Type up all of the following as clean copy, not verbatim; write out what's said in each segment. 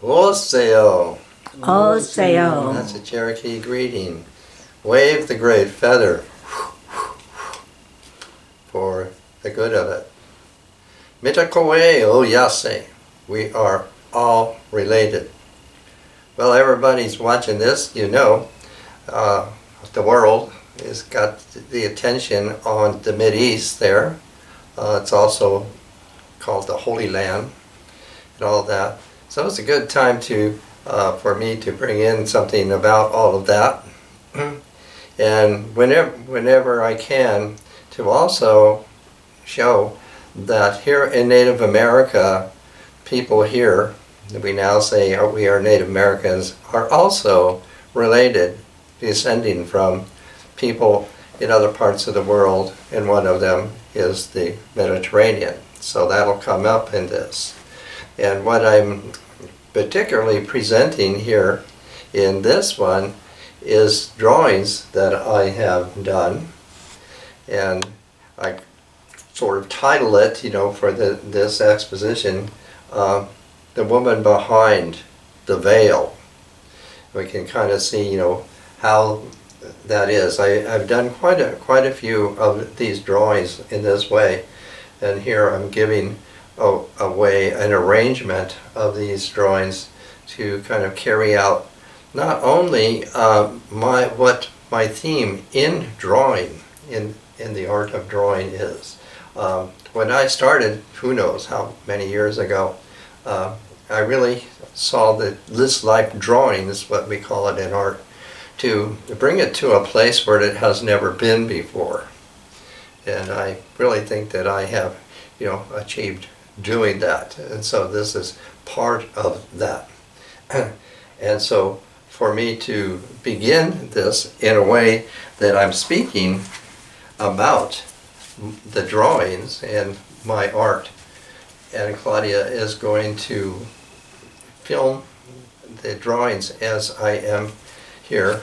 Oseo. Oseo. That's a Cherokee greeting. Wave the great feather for the good of it. Mitakoe oyase. We are all related. Well, everybody's watching this, you know. The world has got the attention on the Mideast there. It's also called the Holy Land and all that. So it's a good time to for me to bring in something about all of that. And whenever I can, to also show that here in Native America, people here, we now say we are Native Americans, are also related, descending from people in other parts of the world, and one of them is the Mediterranean. So that'll come up in this. And what I'm particularly presenting here in this one is drawings that I have done, and I sort of title it, you know, for this exposition, The Woman Behind the Veil. We can kind of see, you know, how that is. I've done quite a few of these drawings in this way, and here I'm giving away an arrangement of these drawings to kind of carry out not only what my theme in drawing, in the art of drawing is. When I started, who knows how many years ago, I really saw this life drawing, is what we call it in art, to bring it to a place where it has never been before. And I really think that I have, you know, achieved doing that. And so this is part of that. And so for me to begin this in a way that I'm speaking about the drawings and my art, and Claudia is going to film the drawings as I am here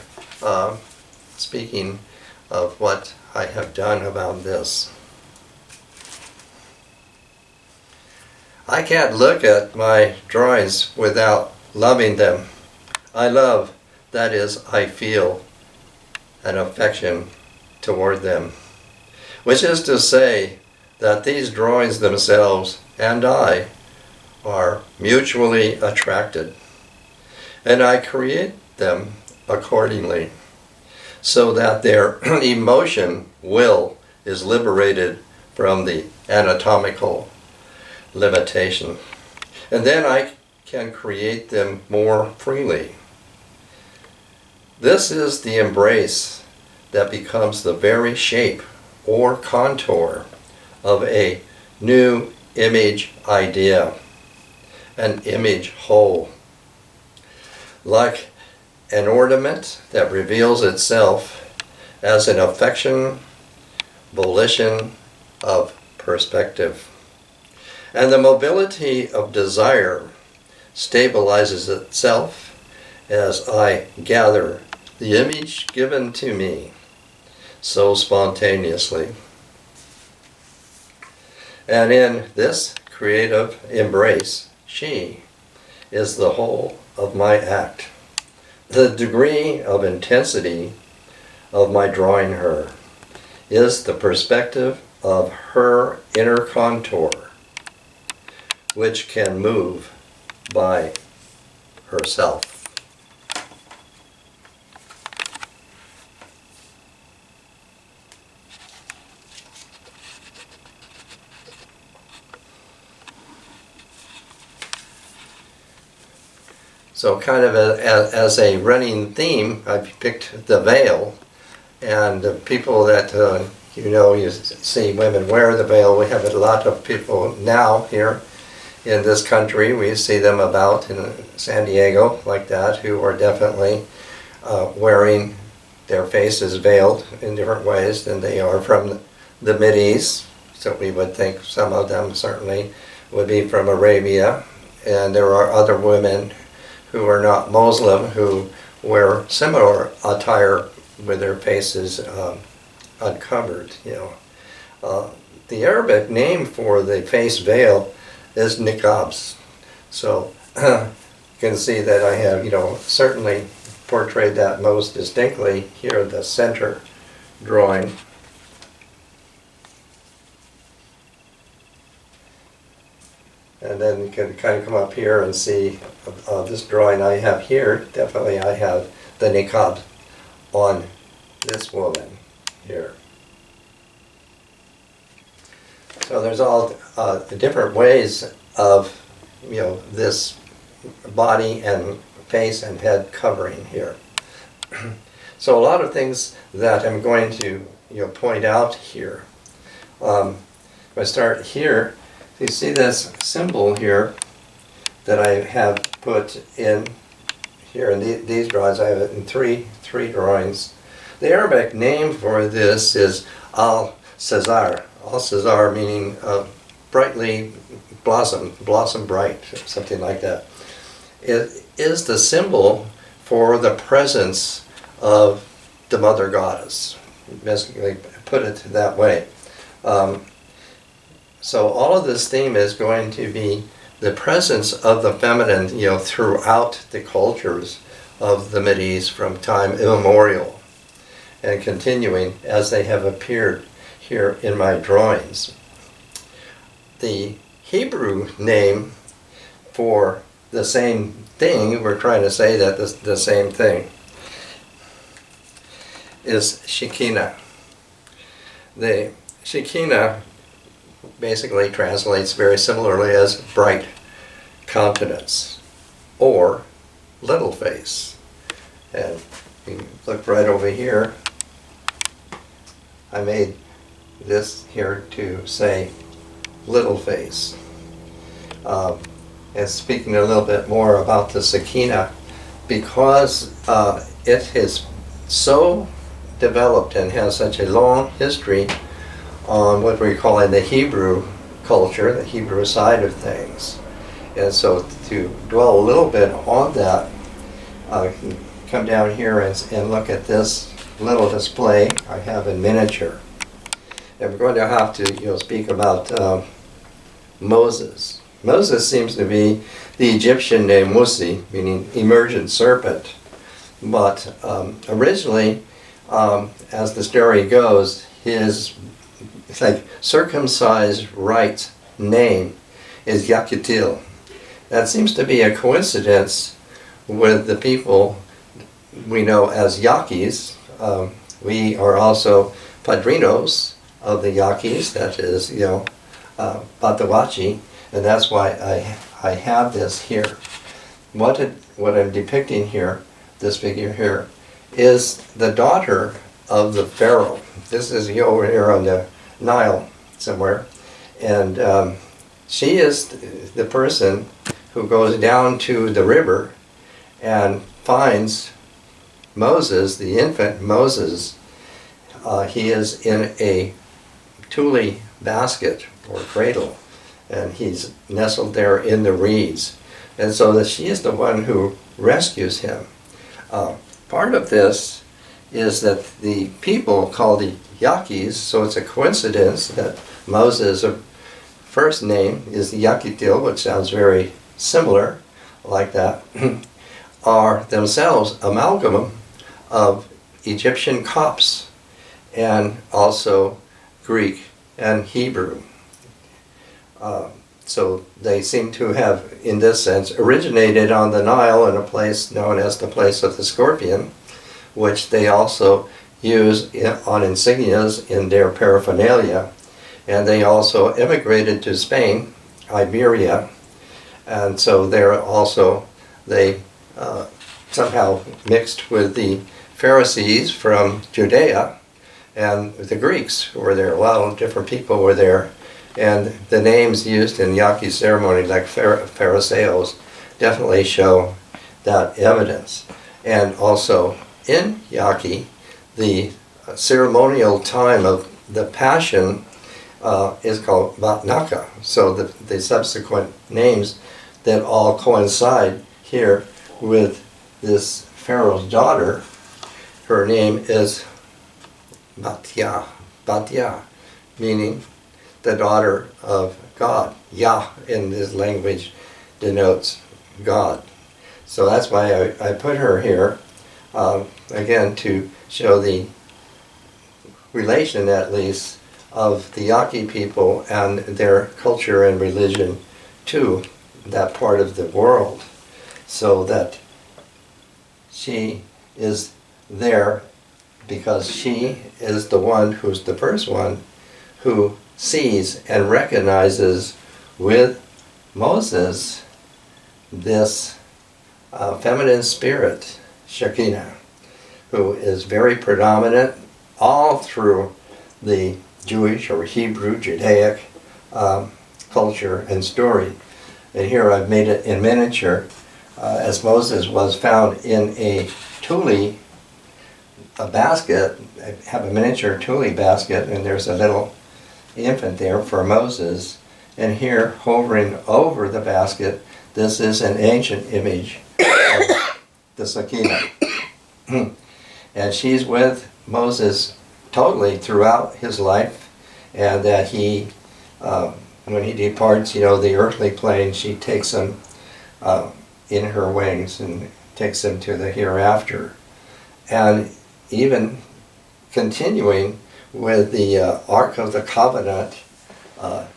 speaking of what I have done about this. I can't look at my drawings without loving them. I love, that is, I feel an affection toward them, which is to say that these drawings themselves and I are mutually attracted, and I create them accordingly, so that their emotion, will, is liberated from the anatomical limitation. And then I can create them more freely. This is the embrace that becomes the very shape or contour of a new image idea, an image whole. Like an ornament that reveals itself as an affection, volition of perspective. And the mobility of desire stabilizes itself as I gather the image given to me so spontaneously. And in this creative embrace, she is the whole of my act. The degree of intensity of my drawing her is the perspective of her inner contour, which can move by herself. So kind of as a running theme, I've picked the veil, and the people that, you see women wear the veil. We have a lot of people now here in this country. We see them about in San Diego like that, who are definitely wearing their faces veiled in different ways than they are from the Mideast. So we would think some of them certainly would be from Arabia, and there are other women who are not Muslim who wear similar attire with their faces uncovered. The Arabic name for the face veil is niqabs. So can see that I have, certainly portrayed that most distinctly here, the center drawing. And then you can kind of come up here and see this drawing I have here. Definitely I have the niqab on this woman here. So there's all different ways of, this body and face and head covering here. So a lot of things that I'm going to, point out here. If I start here, you see this symbol here that I have put in here in these drawings. I have it in three drawings. The Arabic name for this is Al-Cesar. Al-Cesar meaning brightly blossom bright, something like that. It is the symbol for the presence of the mother goddess. Basically put it that way. So all of this theme is going to be the presence of the feminine, throughout the cultures of the Mideast from time immemorial, and continuing as they have appeared here in my drawings. The Hebrew name for the same thing, we're trying to say that the same thing, is Shekinah. The Shekinah basically translates very similarly as bright countenance or little face. And you can look right over here. I made this here to say little face. And speaking a little bit more about the Shekinah, because it is so developed and has such a long history on what we call in the Hebrew culture, the Hebrew side of things. And so to dwell a little bit on that, I can come down here and look at this little display I have in miniature. And we're going to have to speak about Moses. Moses seems to be the Egyptian name Musi, meaning emergent serpent. But originally, as the story goes, his circumcised right name is Yakitil. That seems to be a coincidence with the people we know as Yaquis. We are also padrinos of the Yaquis, that is, Batawachi, and that's why I have this here. What I'm depicting here, this figure here, is the daughter of the Pharaoh. This is over here on the Nile somewhere, and she is the person who goes down to the river and finds Moses, the infant Moses. He is in a tule basket or cradle, and he's nestled there in the reeds, and so that she is the one who rescues him. Part of this is that the people called the Yaquis, so it's a coincidence that Moses' first name is Yakitil, which sounds very similar, like that, are themselves amalgam of Egyptian Copts and also Greek and Hebrew. So they seem to have, in this sense, originated on the Nile in a place known as the Place of the Scorpion, which they also use on insignias in their paraphernalia. And they also immigrated to Spain, Iberia, and so they somehow mixed with the Pharisees from Judea, and the Greeks were there. A lot of different people were there. And the names used in Yaqui ceremony, like Phariseos, definitely show that evidence. And also in Yaqui, the ceremonial time of the Passion is called Batnaka. So the subsequent names that all coincide here with this Pharaoh's daughter, her name is Batya, meaning the daughter of God. Yah in this language denotes God. So that's why I put her here, again, to show the relation, at least, of the Yaqui people and their culture and religion to that part of the world, so that she is there because she is the one who's the first one who sees and recognizes with Moses this feminine spirit, Shekinah, who is very predominant all through the Jewish or Hebrew, Judaic culture and story. And here I've made it in miniature, as Moses was found in a tule, a basket. I have a miniature tule basket, and there's a little infant there for Moses. And here, hovering over the basket, this is an ancient image of the Shekinah. And she's with Moses totally throughout his life, and that he, when he departs, the earthly plane, she takes him in her wings and takes him to the hereafter. And even continuing with the Ark of the Covenant,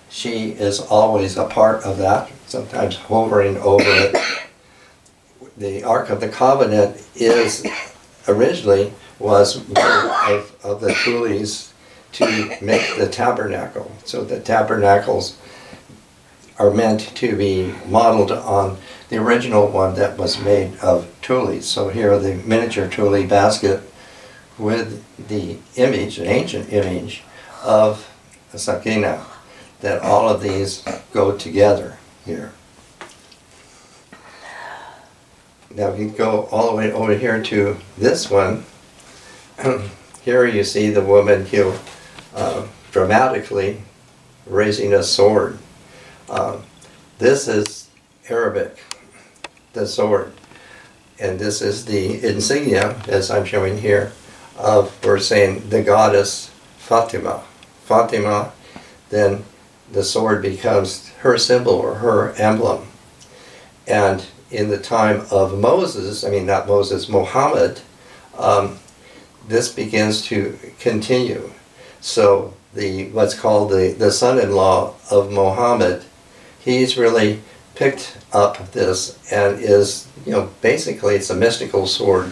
she is always a part of that, sometimes hovering over it. The Ark of the Covenant originally was made of the tules to make the tabernacle. So the tabernacles are meant to be modeled on the original one that was made of tules. So here the miniature tule basket with the image, an ancient image of the Shekinah, that all of these go together here. Now we go all the way over here to this one. Here you see the woman dramatically raising a sword. This is Arabic, the sword. And this is the insignia, as I'm showing here, of, we're saying, the goddess Fatima. Fatima, then the sword becomes her symbol or her emblem. And in the time of Moses, not Moses, Muhammad, this begins to continue. So what's called the son-in-law of Muhammad, he's really picked up this and is, basically it's a mystical sword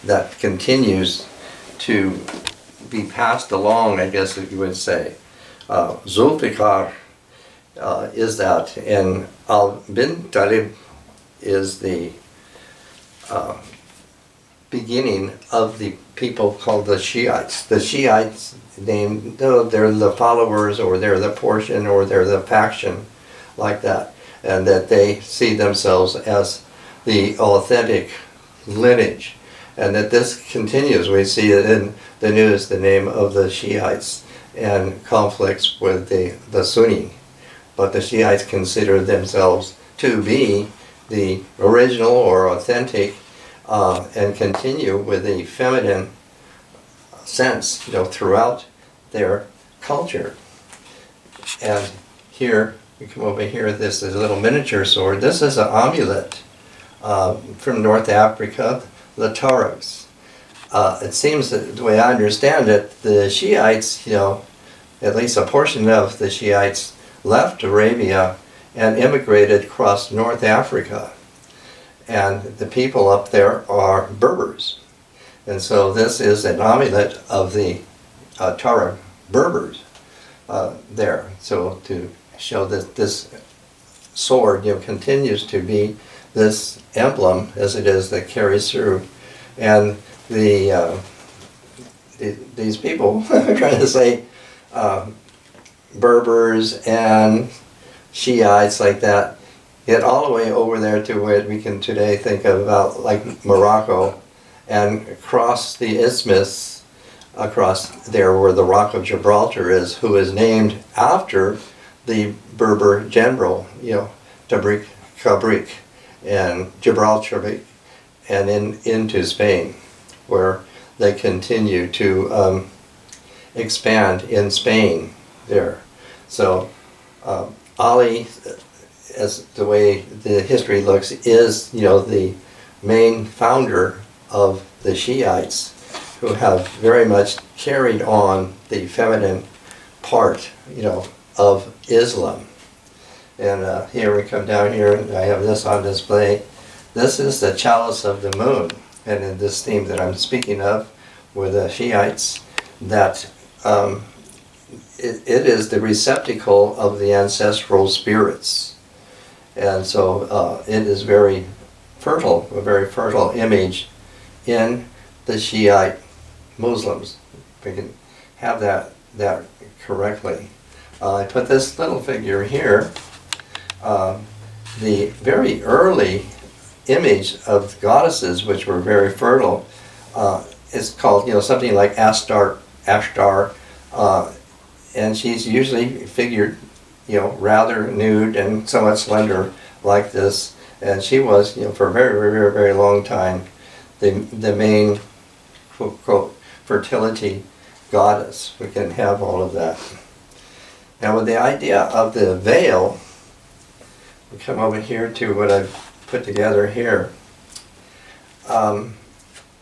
that continues to be passed along, I guess you would say. Zulfikar is that, and bin Talib is the beginning of the people called the Shiites. The Shiites, they're the followers, or they're the portion, or they're the faction, like that, and that they see themselves as the authentic lineage, and that this continues. We see it in the news, the name of the Shiites, and conflicts with the Sunni. But the Shiites consider themselves to be the original or authentic, and continue with a feminine sense, throughout their culture. And here, we come over here, this is a little miniature sword. This is an amulet from North Africa, the Tuaregs. It seems that the way I understand it, the Shiites, at least a portion of the Shiites left Arabia and immigrated across North Africa. And the people up there are Berbers. And so this is an amulet of the Tuareg Berbers there. So to show that this sword, continues to be this emblem as it is that carries through. And these people, I'm trying to say, Berbers and Shiites like that, get all the way over there to what we can today think about like Morocco, and across the isthmus, across there where the Rock of Gibraltar is, who is named after the Berber general, Tabrik Kabrik, and Gibraltar, and into Spain, where they continue to expand in Spain there. So Ali as the way the history looks, is, the main founder of the Shiites, who have very much carried on the feminine part, of Islam. And here we come down here, and I have this on display. This is the chalice of the moon, and in this theme that I'm speaking of with the Shiites, that it is the receptacle of the ancestral spirits. And so it is very fertile, a very fertile image in the Shiite Muslims. If we can have that correctly. I put this little figure here. The very early image of goddesses, which were very fertile, is called, something like Ashtar, and she's usually figured, rather nude and somewhat slender like this. And she was, for a very, very, very long time, the main, quote, fertility goddess. We can have all of that. Now with the idea of the veil, we come over here to what I've put together here. In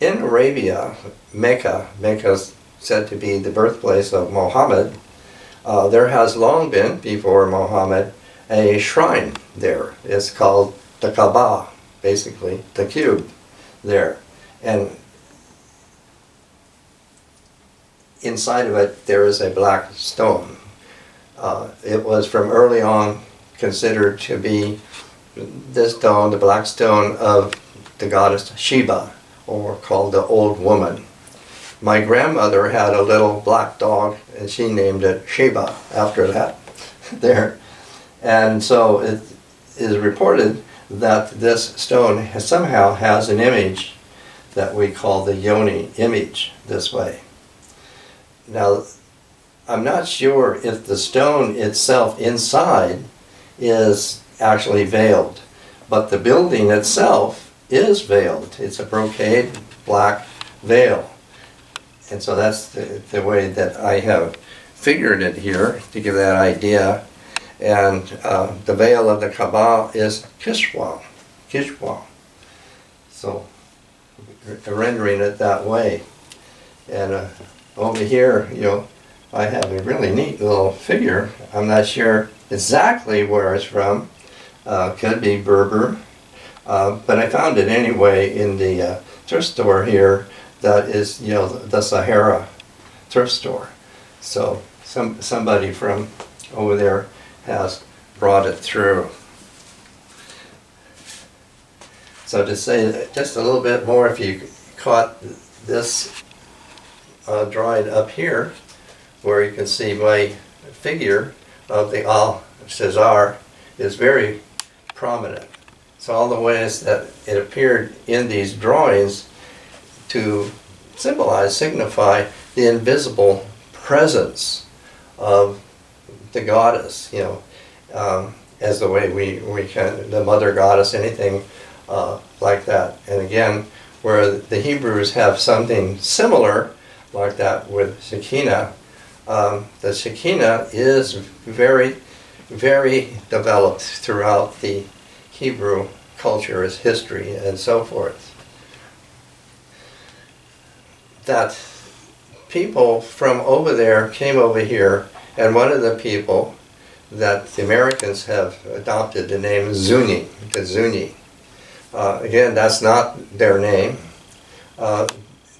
Arabia, Mecca is said to be the birthplace of Muhammad. There has long been, before Muhammad, a shrine there. It's called the Kaaba, basically, the cube there. And inside of it, there is a black stone. It was from early on considered to be this stone, the black stone of the goddess Sheba, or called the Old Woman. My grandmother had a little black dog, and she named it Sheba after that there. And so it is reported that this stone somehow has an image that we call the Yoni image this way. Now, I'm not sure if the stone itself inside is actually veiled, but the building itself is veiled. It's a brocade black veil. And so that's the way that I have figured it here to give that idea. And the veil of the Kaaba is Kishwa. So rendering it that way. And over here, I have a really neat little figure. I'm not sure exactly where it's from. Could be Berber. But I found it anyway in the thrift store here. That is, the Sahara thrift store. So somebody from over there has brought it through. So to say just a little bit more, if you caught this drawing up here, where you can see my figure of the Al-Cesar is very prominent. So all the ways that it appeared in these drawings to signify the invisible presence of the goddess, as the way we can, the mother goddess, anything like that. And again, where the Hebrews have something similar like that with Shekinah, the Shekinah is very, very developed throughout the Hebrew culture, its history, and so forth. That people from over there came over here, and one of the people that the Americans have adopted the name Zuni, the Zuni. Again, that's not their name.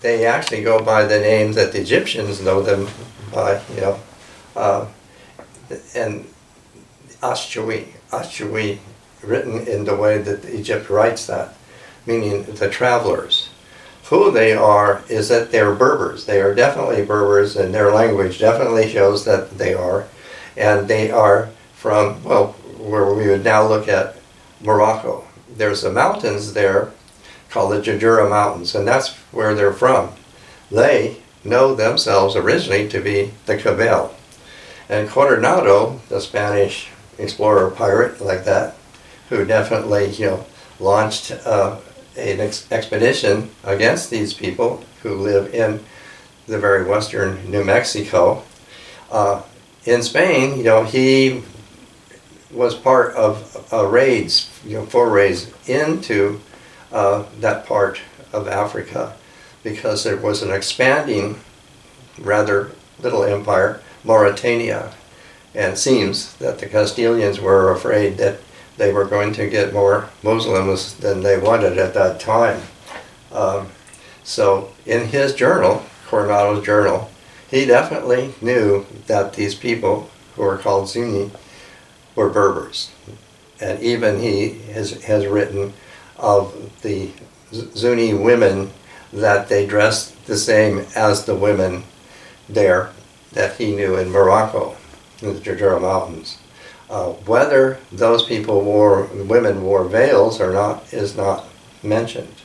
They actually go by the name that the Egyptians know them by, and Ashui, written in the way that Egypt writes that, meaning the travelers. Who they are is that they're Berbers. They are definitely Berbers, and their language definitely shows that they are. And they are from, where we would now look at Morocco. There's the mountains there called the Jejura Mountains, and that's where they're from. They know themselves originally to be the Cabal. And Coronado, the Spanish explorer pirate like that, who definitely launched an expedition against these people who live in the very western New Mexico. In Spain, he was part of raids, forays into that part of Africa, because there was an expanding, rather little empire, Mauritania, and it seems that the Castilians were afraid that they were going to get more Muslims than they wanted at that time. So in his journal, Coronado's journal, he definitely knew that these people, who are called Zuni, were Berbers. And even he has written of the Zuni women that they dressed the same as the women there that he knew in Morocco, in the Jejura Mountains. Whether those women wore veils or not is not mentioned.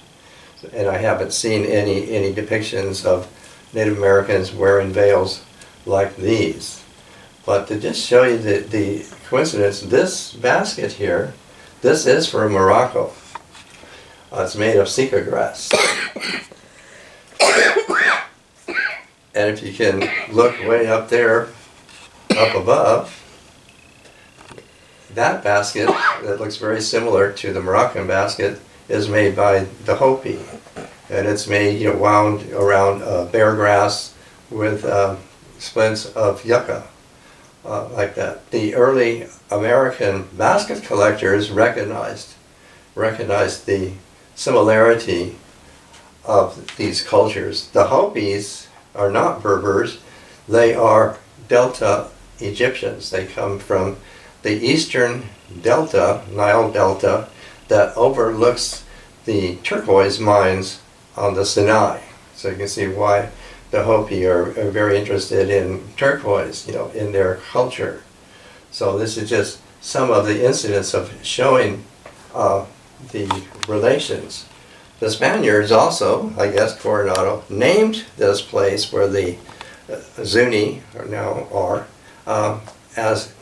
And I haven't seen any depictions of Native Americans wearing veils like these. But to just show you the coincidence, this basket here, this is from Morocco. It's made of sika grass. And if you can look way up there, up above, that basket that looks very similar to the Moroccan basket is made by the Hopi. And it's made, wound around bear grass with splints of yucca, like that. The early American basket collectors recognized the similarity of these cultures. The Hopis are not Berbers, they are Delta Egyptians. They come from the eastern delta, Nile Delta, that overlooks the turquoise mines on the Sinai. So you can see why the Hopi are very interested in turquoise, in their culture. So this is just some of the incidents of showing the relations. The Spaniards also, I guess Coronado, named this place where the Zuni now are as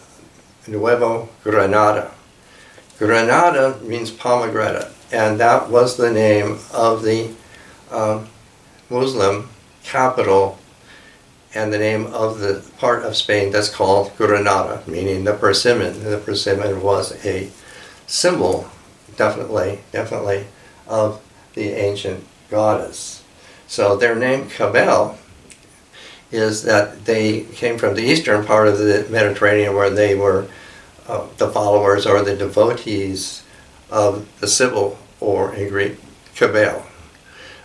Nuevo Granada. Granada means pomegranate, and that was the name of the Muslim capital and the name of the part of Spain that's called Granada, meaning the persimmon. The persimmon was a symbol, definitely, of the ancient goddess. So their name Cabell is that they came from the eastern part of the Mediterranean, where they were the followers or the devotees of the Sibyl, or in Greek, Cabell.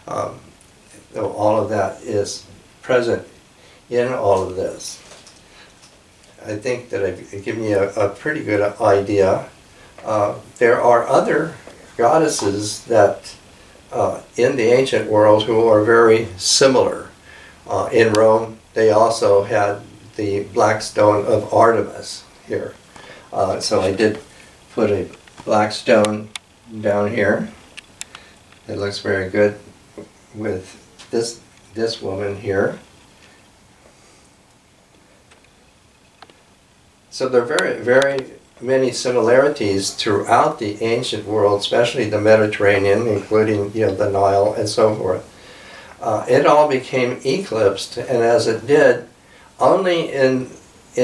All of that is present in all of this. I think that I've given you a pretty good idea. There are other goddesses that in the ancient world who are very similar. In Rome, they also had the black stone of Artemis here. So I did put a black stone down here. It looks very good with this woman here. So there are very many similarities throughout the ancient world, especially the Mediterranean, including the Nile and so forth. It all became eclipsed, and as it did, only in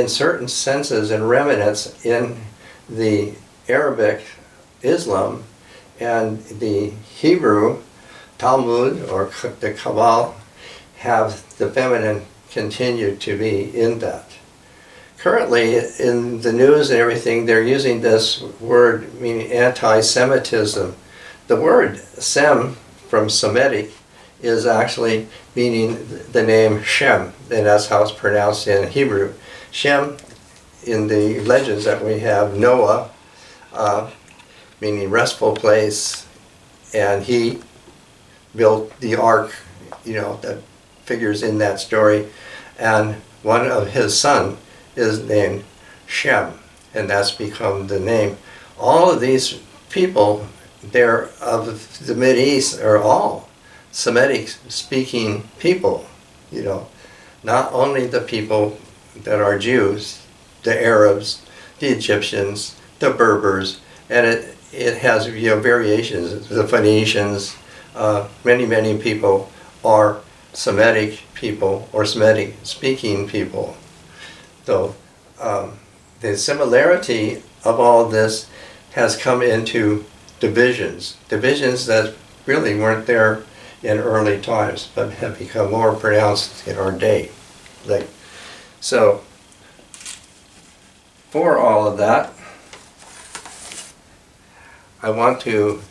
certain senses and remnants in the Arabic Islam and the Hebrew Talmud or the Kabbalah have the feminine continue to be in that. Currently, in the news and everything, they're using this word meaning anti-Semitism. The word Sem, from Semitic, is actually meaning the name Shem, and that's how it's pronounced in Hebrew. Shem, in the legends that we have, Noah, meaning restful place, and he built the ark, that figures in that story, and one of his sons is named Shem, and that's become the name. All of these people there of the Mideast are all Semitic speaking people, not only the people that are Jews, the Arabs, the Egyptians, the Berbers, and it has variations. The Phoenicians, many people are Semitic people or Semitic speaking people. So the similarity of all this has come into divisions that really weren't there in early times, but have become more pronounced in our day. So, for all of that, I want to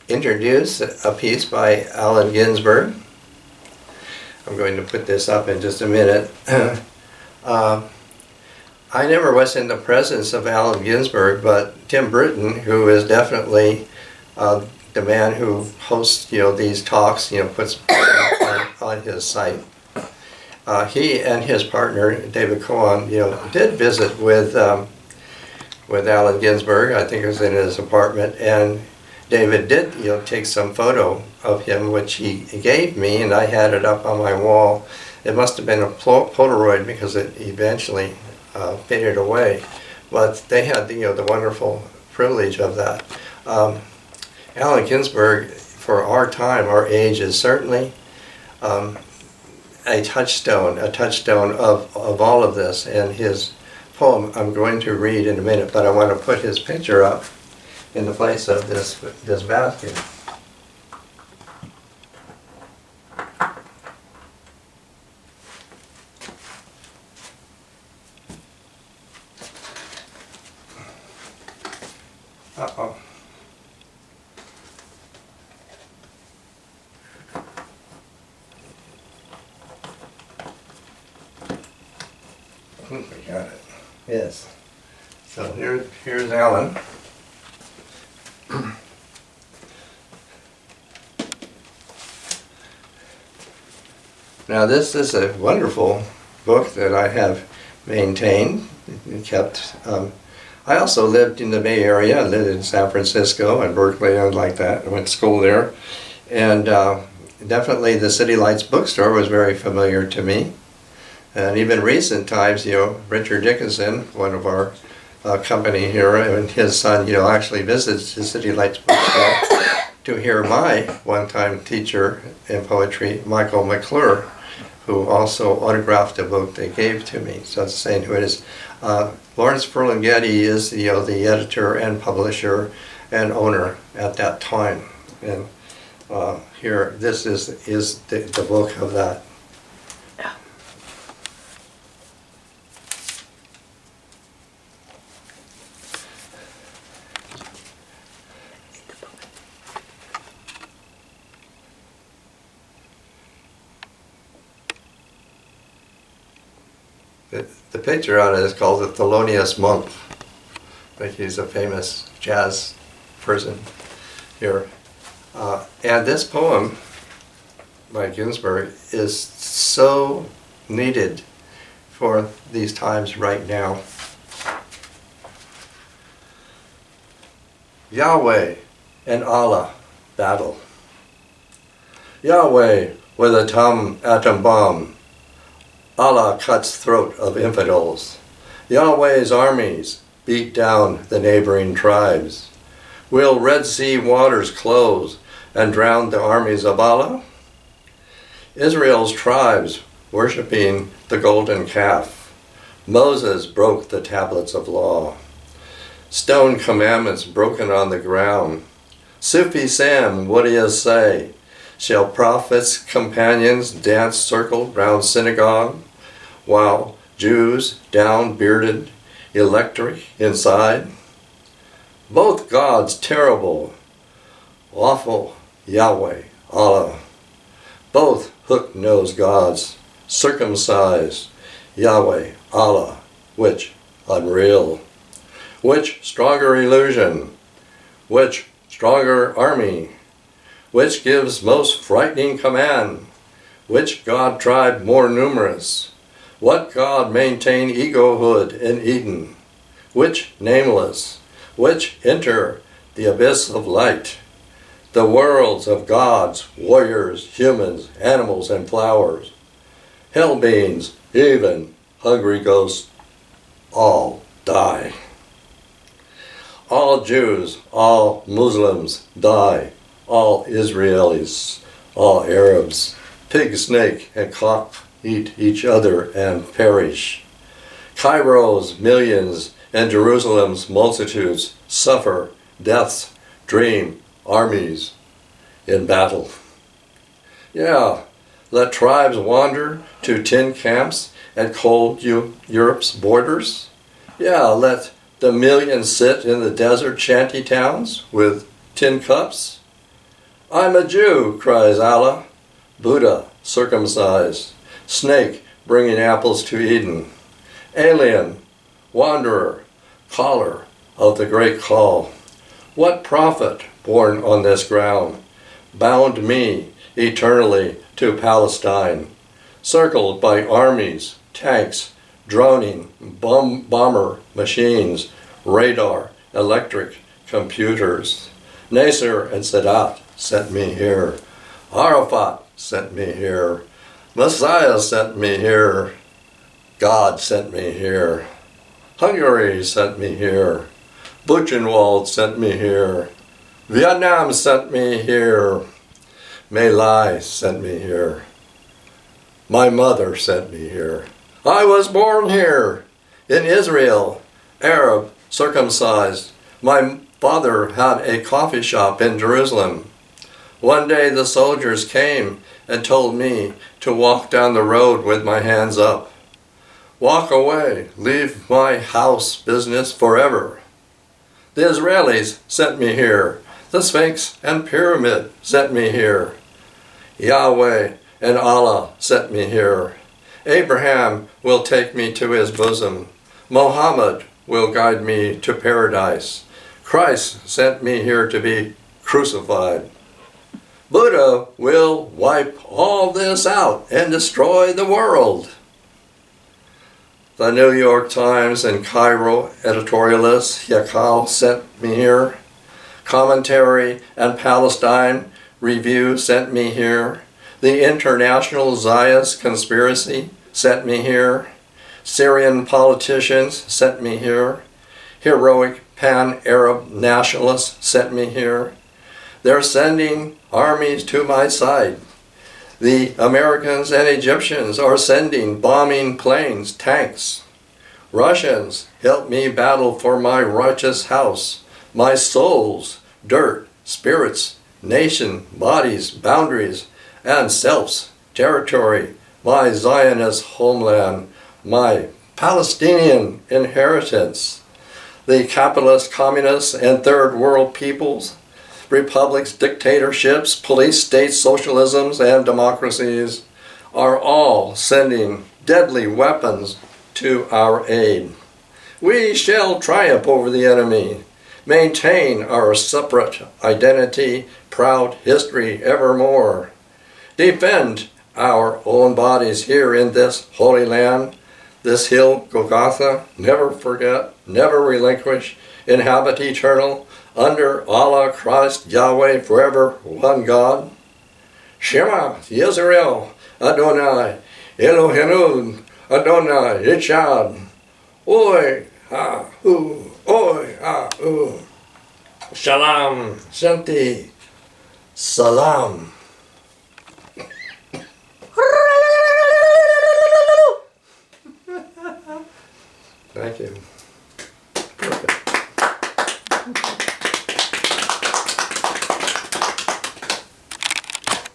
introduce a piece by Allen Ginsberg. I'm going to put this up in just a minute. I never was in the presence of Allen Ginsberg, but Tim Britton, who is definitely the man who hosts these talks, puts on his site. He and his partner David Cohen, did visit with Allen Ginsberg. I think it was in his apartment, and David did take some photo of him, which he gave me, and I had it up on my wall. It must have been a Polaroid because it eventually faded away, but they had the wonderful privilege of that. Allen Ginsberg, for our time, our age, is certainly a touchstone of all of this. And his poem I'm going to read in a minute, but I want to put his picture up in the place of this basket. Uh-oh. I think we got it. Yes. So here's Alan. Now this is a wonderful book that I have maintained and kept. I also lived in the Bay Area. I lived in San Francisco and Berkeley and like that. I went to school there. And definitely the City Lights bookstore was very familiar to me. And even recent times, Richard Dickinson, one of our company here, and his son, actually visits the City Lights bookstore to hear my one-time teacher in poetry, Michael McClure, who also autographed a book they gave to me. So it's saying who it is. Lawrence Ferlinghetti is the editor and publisher and owner at that time. And here, this is the book of that. The picture on it is called the Thelonious Monk. I think he's a famous jazz person here. And this poem by Ginsberg is so needed for these times right now. Yahweh and Allah battle. Yahweh with a atom bomb. Allah cuts throat of infidels. Yahweh's armies beat down the neighboring tribes. Will Red Sea waters close and drown the armies of Allah? Israel's tribes worshiping the golden calf. Moses broke the tablets of law. Stone commandments broken on the ground. Sufi Sam, what do you say? Shall prophets' companions dance circled round synagogue, while Jews, down-bearded, electric inside? Both gods terrible, awful Yahweh, Allah. Both hook-nosed gods, circumcised, Yahweh, Allah, which unreal? Which stronger illusion? Which stronger army? Which gives most frightening command? Which god tribe more numerous? What god maintain egohood in Eden? Which nameless? Which enter the abyss of light? The worlds of gods, warriors, humans, animals, and flowers. Hell beings, even hungry ghosts, all die. All Jews, all Muslims die. All Israelis, all Arabs, pig, snake, and cock eat each other and perish. Cairo's millions and Jerusalem's multitudes suffer death's dream armies in battle. Yeah, let tribes wander to tin camps at cold Europe's borders. Yeah, let the millions sit in the desert shanty towns with tin cups. I'm a Jew, cries Allah, Buddha circumcised, snake bringing apples to Eden, alien, wanderer, caller of the great call. What prophet born on this ground bound me eternally to Palestine, circled by armies, tanks, droning, bomber machines, radar, electric computers. Nasser and Sadat sent me here. Arafat sent me here. Messiah sent me here. God sent me here. Hungary sent me here. Buchenwald sent me here. Vietnam sent me here. My Lai sent me here. My mother sent me here. I was born here, in Israel, Arab, circumcised. My father had a coffee shop in Jerusalem. One day the soldiers came and told me to walk down the road with my hands up. Walk away, leave my house business forever. The Israelis sent me here. The Sphinx and Pyramid sent me here. Yahweh and Allah sent me here. Abraham will take me to his bosom. Mohammed will guide me to paradise. Christ sent me here to be crucified. Buddha will wipe all this out and destroy the world. The New York Times and Cairo editorialist Yakal sent me here. Commentary and Palestine Review sent me here. The International Zionist Conspiracy sent me here. Syrian politicians sent me here. Heroic pan-Arab nationalists sent me here. They're sending armies to my side. The Americans and Egyptians are sending bombing planes, tanks. Russians help me battle for my righteous house, my souls, dirt, spirits, nation, bodies, boundaries, and self's territory, my Zionist homeland, my Palestinian inheritance. The capitalist, communists, and third world peoples, republics, dictatorships, police states, socialisms, and democracies are all sending deadly weapons to our aid. We shall triumph over the enemy, maintain our separate identity, proud history evermore, defend our own bodies here in this holy land, this hill, Golgotha, never forget, never relinquish, inhabit eternal, under Allah, Christ, Yahweh, forever one God. Shema Yisrael, Adonai, Eloheinu, Adonai, Echad. Oi, ha, hu, oi, ha, hu. Shalom, Shanti, Salam. Thank you.